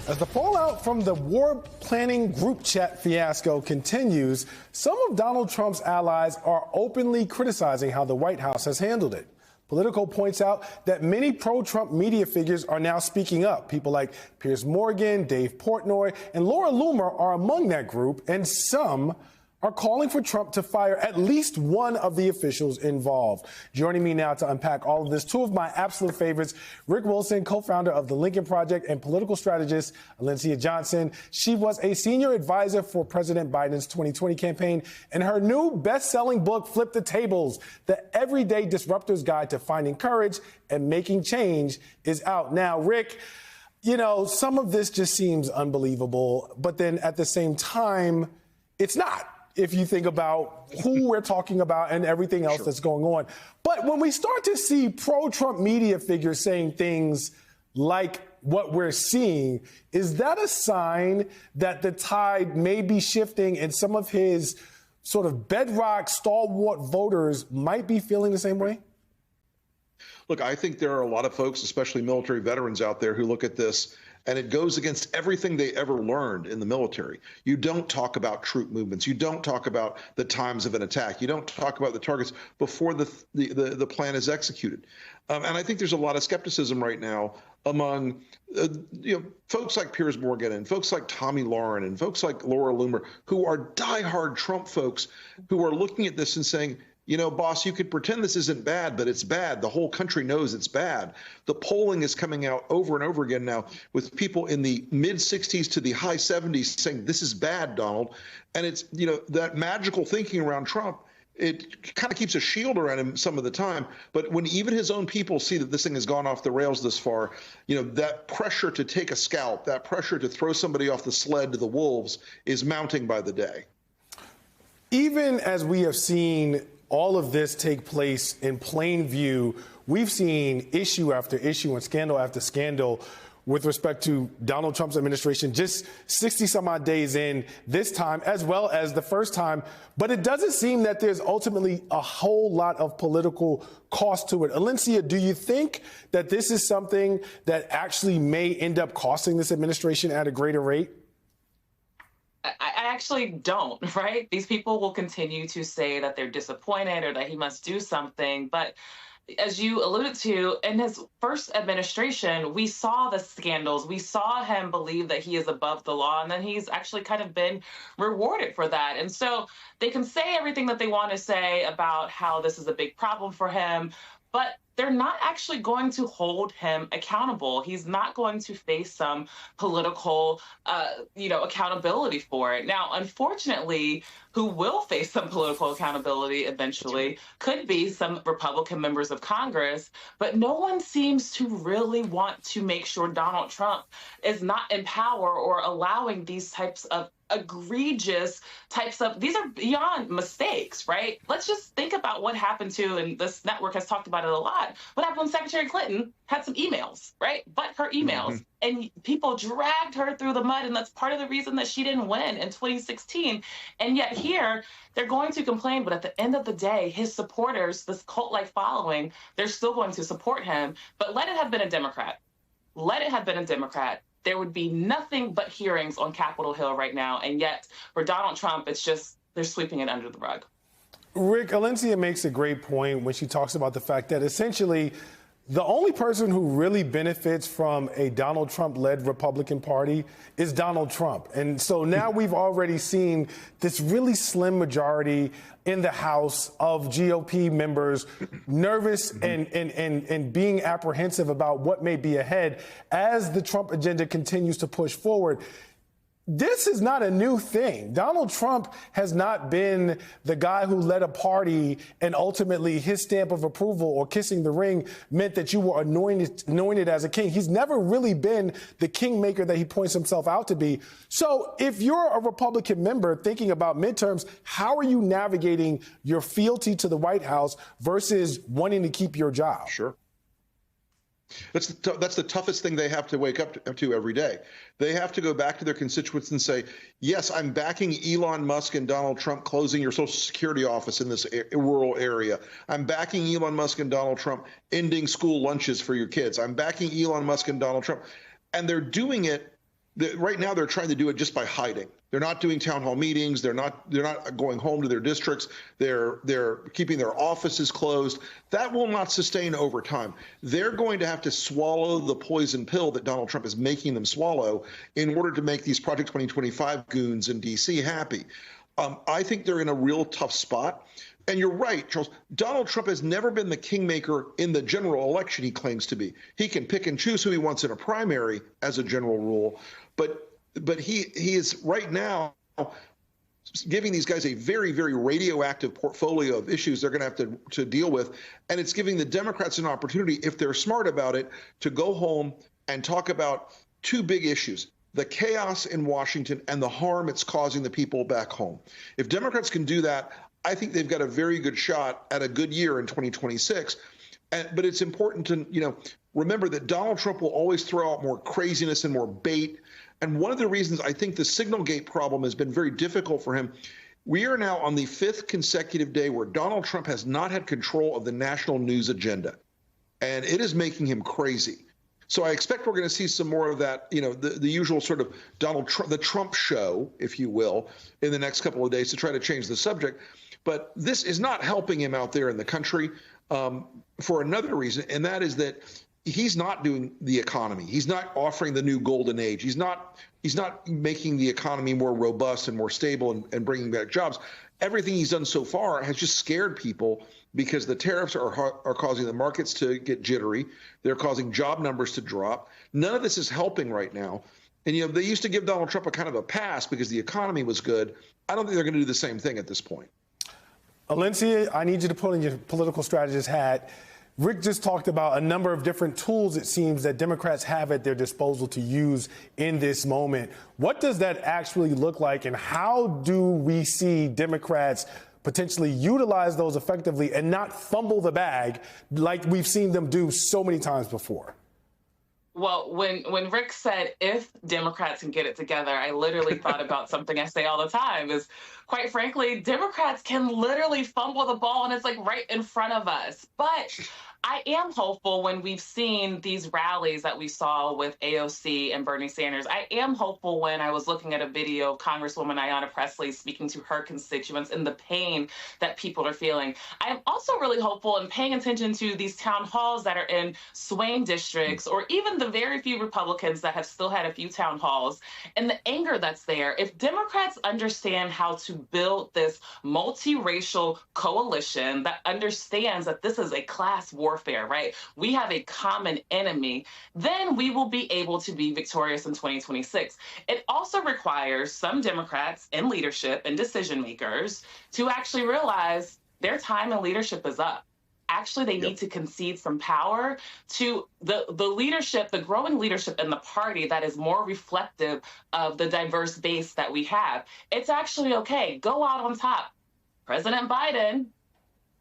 As the fallout from the war planning group chat fiasco continues, some of Donald Trump's allies are openly criticizing how the White House has handled it. Politico points out that many pro-Trump media figures are now speaking up. People like Piers Morgan, Dave Portnoy, and Laura Loomer are among that group, and some are calling for Trump to fire at least one of the officials involved. Joining me now to unpack all of this, two of my absolute favorites, Rick Wilson, co-founder of the Lincoln Project, and political strategist Alyncia Johnson. She was a senior advisor for President Biden's 2020 campaign, and her new best-selling book, Flip the Tables, The Everyday Disruptor's Guide to Finding Courage and Making Change, is out now. Rick, you know, some of this just seems unbelievable, but then at the same time, it's not, if you think about who we're talking about and everything else that's going on. But when we start to see pro-Trump media figures saying things like what we're seeing, is that a sign that the tide may be shifting and some of his sort of bedrock stalwart voters might be feeling the same way? Look, I think there are a lot of folks, especially military veterans out there, who look at this and it goes against everything they ever learned in the military. You don't talk about troop movements. You don't talk about the times of an attack. You don't talk about the targets before the plan is executed. And I think there's a lot of skepticism right now among folks like Piers Morgan and folks like Tommy Lauren and folks like Laura Loomer, who are diehard Trump folks who are looking at this and saying, you know, boss, you could pretend this isn't bad, but it's bad. The whole country knows it's bad. The polling is coming out over and over again now with people in the mid 60s to the high 70s saying this is bad, Donald. And it's, you know, that magical thinking around Trump, it kind of keeps a shield around him some of the time. But when even his own people see that this thing has gone off the rails this far, you know, that pressure to take a scalp, that pressure to throw somebody off the sled to the wolves is mounting by the day. Even as we have seen all of this take place in plain view, we've seen issue after issue and scandal after scandal with respect to Donald Trump's administration, just 60 some odd days in this time, as well as the first time. But it doesn't seem that there's ultimately a whole lot of political cost to it. Alyncia, do you think that this is something that actually may end up costing this administration at a greater rate? I actually don't, right? These people will continue to say that they're disappointed or that he must do something. But as you alluded to, in his first administration, we saw the scandals. We saw him believe that he is above the law, and then he's actually kind of been rewarded for that. And so they can say everything that they want to say about how this is a big problem for him, but they're not actually going to hold him accountable. He's not going to face some political, accountability for it. Now, unfortunately, who will face some political accountability eventually could be some Republican members of Congress, but no one seems to really want to make sure Donald Trump is not in power or allowing these types of egregious types of, these are beyond mistakes, right? Let's just think about what happened to, and this network has talked about it a lot, what happened when Secretary Clinton had some emails, right? But her emails, and people dragged her through the mud, and that's part of the reason that she didn't win in 2016. And yet here, they're going to complain, but at the end of the day, his supporters, this cult-like following, they're still going to support him. But let it have been a Democrat. Let it have been a Democrat. There would be nothing but hearings on Capitol Hill right now. And yet, for Donald Trump, it's just, they're sweeping it under the rug. Rick, Alyncia makes a great point when she talks about the fact that essentially the only person who really benefits from a Donald Trump-led Republican Party is Donald Trump. And so now we've already seen this really slim majority in the House of GOP members nervous and being apprehensive about what may be ahead as the Trump agenda continues to push forward. This is not a new thing. Donald Trump has not been the guy who led a party and ultimately his stamp of approval or kissing the ring meant that you were anointed as a king. He's never really been the kingmaker that he points himself out to be. So if you're a Republican member thinking about midterms, how are you navigating your fealty to the White House versus wanting to keep your job? Sure. That's the toughest thing they have to wake up to every day. They have to go back to their constituents and say, yes, I'm backing Elon Musk and Donald Trump closing your Social Security office in this rural area. I'm backing Elon Musk and Donald Trump ending school lunches for your kids. I'm backing Elon Musk and Donald Trump. And they're doing it Right now, they're trying to do it just by hiding. They're not doing town hall meetings. They're not going home to their districts. They're keeping their offices closed. That will not sustain over time. They're going to have to swallow the poison pill that Donald Trump is making them swallow in order to make these Project 2025 goons in D.C. happy. I think they're in a real tough spot. And you're right, Charles. Donald Trump has never been the kingmaker in the general election he claims to be. He can pick and choose who he wants in a primary as a general rule, but he is right now giving these guys a very, very radioactive portfolio of issues they're going to have to deal with. And it's giving the Democrats an opportunity, if they're smart about it, to go home and talk about two big issues: the chaos in Washington and the harm it's causing the people back home. If Democrats can do that, I think they've got a very good shot at a good year in 2026. But it's important to, remember that Donald Trump will always throw out more craziness and more bait. And one of the reasons I think the Signalgate problem has been very difficult for him, we are now on the 5th consecutive day where Donald Trump has not had control of the national news agenda. And it is making him crazy. So I expect we're going to see some more of that, the usual sort of Donald Trump, the Trump show, if you will, in the next couple of days to try to change the subject. But this is not helping him out there in the country for another reason, and that is that he's not doing the economy. He's not offering the new golden age. He's not making the economy more robust and more stable and bringing back jobs. Everything he's done so far has just scared people because the tariffs are causing the markets to get jittery. They're causing job numbers to drop. None of this is helping right now. And, they used to give Donald Trump a kind of a pass because the economy was good. I don't think they're going to do the same thing at this point. Alencia, I need you to put on your political strategist hat. Rick just talked about a number of different tools, it seems, that Democrats have at their disposal to use in this moment. What does that actually look like, and how do we see Democrats potentially utilize those effectively and not fumble the bag like we've seen them do so many times before? Well, when Rick said, if Democrats can get it together, I literally thought about something I say all the time is, quite frankly, Democrats can literally fumble the ball and it's like right in front of us. But I am hopeful when we've seen these rallies that we saw with AOC and Bernie Sanders. I am hopeful when I was looking at a video of Congresswoman Ayanna Pressley speaking to her constituents and the pain that people are feeling. I am also really hopeful in paying attention to these town halls that are in swing districts, or even the very few Republicans that have still had a few town halls, and the anger that's there. If Democrats understand how to build this multiracial coalition that understands that this is a class warfare, right? We have a common enemy, then we will be able to be victorious in 2026. It also requires some Democrats in leadership and decision makers to actually realize their time in leadership is up. Actually, they need to concede some power to the leadership, the growing leadership in the party that is more reflective of the diverse base that we have. It's actually okay. Go out on top. President Biden,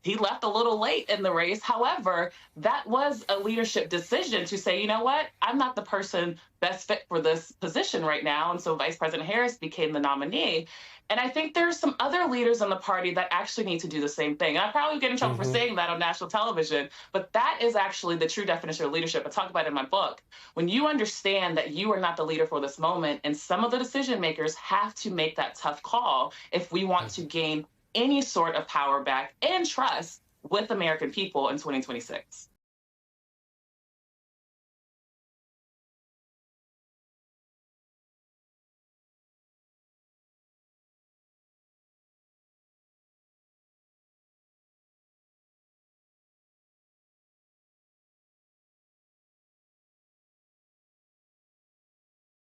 he left a little late in the race. However, that was a leadership decision to say, you know what, I'm not the person best fit for this position right now. And so Vice President Harris became the nominee. And I think there's some other leaders in the party that actually need to do the same thing. And I probably get in trouble for saying that on national television, but that is actually the true definition of leadership. I talk about it in my book. When you understand that you are not the leader for this moment, and some of the decision makers have to make that tough call if we want to gain any sort of power back and trust with American people in 2026.